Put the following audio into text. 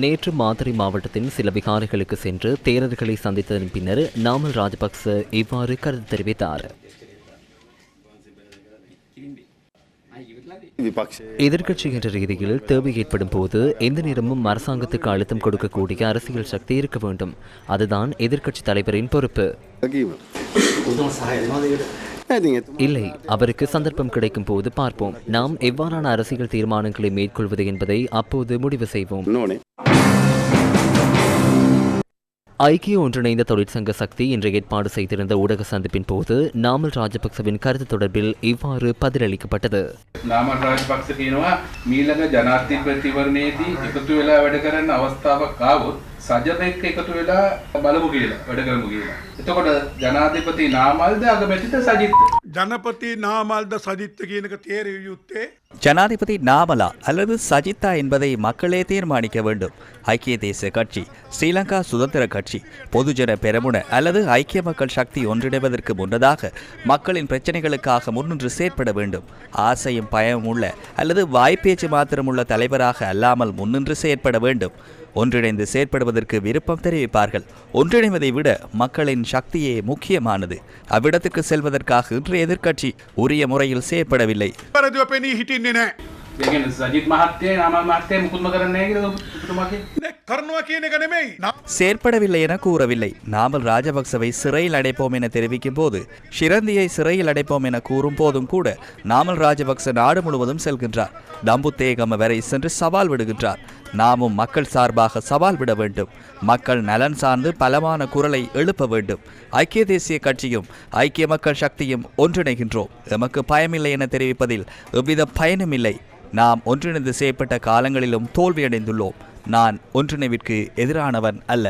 நேற்று மாத்தறை மாவட்டத்தின் சில விகாரைகளுக்கு சென்று தேரர்களை சந்தித்ததன் பின்னர் நாமல் ராஜபக்ச இவ்வாறு கருத்து தெரிவித்தார். எதிர்க்கட்சி என்ற ரீதியில் தேவை ஏற்படும் போது எந்த நேரமும் அரசாங்கத்துக்கு அழுத்தம் கொடுக்கக்கூடிய அரசியல் சக்தி இருக்க வேண்டும். அதுதான் எதிர்க்கட்சி தலைவரின் பொறுப்பு. இல்லை, அவருக்கு சந்தர்ப்பம் கிடைக்கும் போது பார்ப்போம். நாம் எவ்வாறான அரசியல் தீர்மானங்களை மேற்கொள்வது என்பதை அப்போது முடிவு செய்வோம். ஐக்கிய ஒன்றிணைந்த தொழிற்சங்க சக்தி இன்று ஏற்பாடு செய்திருந்த ஊடக சந்திப்பின் போது நாமல் ராஜபக்சவின் கருத்து தொடர்பில் இவ்வாறு பதிலளிக்கப்பட்டது. நாமல் ராஜபக்ச කියනවා මීළඟ ජනාධිපතිවරණයේදී එකතු වෙලා වැඩ කරන්න අවස්ථාවක් ආවොත් සජනෙක් එකතු වෙලා බලමු කියලා වැඩ කරමු කියලා. එතකොට ජනාධිපති නාමල්ද අගමැතිද සජිත්ද? ජනපති නාමල්ද සජිත්ද කියන එක තේරිය යුත්තේ ஜனாதிபதி நாமலா அல்லது சஜித்தா என்பதை மக்களே தீர்மானிக்க வேண்டும். ஐக்கிய தேசிய கட்சி, ஸ்ரீலங்கா சுதந்திர கட்சி, பொதுஜன பெரமுன அல்லது ஐக்கிய மக்கள் சக்தி ஒன்றிணைவதற்கு முன்னதாக மக்களின் பிரச்சனைகளுக்காக முன்னின்று செயற்பட வேண்டும். ஆசையும் பயமும் உள்ள அல்லது வாய்ப்பேச்சு மாத்திரமுள்ள தலைவராக அல்லாமல் முன்னின்று செயற்பட வேண்டும். ஒன்றிணைந்து செயற்படுவதற்கு விருப்பம் தெரிவிப்பார்கள். ஒன்றிணைவதை விட மக்களின் சக்தியே முக்கியமானது. அவ்விடத்துக்கு செல்வதற்காக இன்று எதிர்க்கட்சி உரிய முறையில் செயற்படவில்லை. செயற்படவில்லை என கூறவில்லை. நாமல் ராஜபக்சவை சிறையில் அடைப்போம் என தெரிவிக்கும் போது, ஷிரந்தியை சிறையில் அடைப்போம் என கூறும் போதும் கூட நாமல் ராஜபக்ச நாடு முழுவதும் செல்கின்றார். தம்புத்தேகம வரை சென்று சவால் விடுகின்றார். நாமும் மக்கள் சார்பாக சவால் விட வேண்டும். மக்கள் நலன் சார்ந்து பலமான குரலை எழுப்ப வேண்டும். ஐக்கிய தேசிய கட்சியும் ஐக்கிய மக்கள் சக்தியும் ஒன்றிணைகின்றோம். எமக்கு பயமில்லை என தெரிவிப்பதில் எவ்வித பயனுமில்லை. நாம் ஒன்றிணைந்து செய்யப்பட்ட காலங்களிலும் தோல்வியடைந்துள்ளோம். நான் ஒன்றிணைவிற்கு எதிரானவன் அல்ல.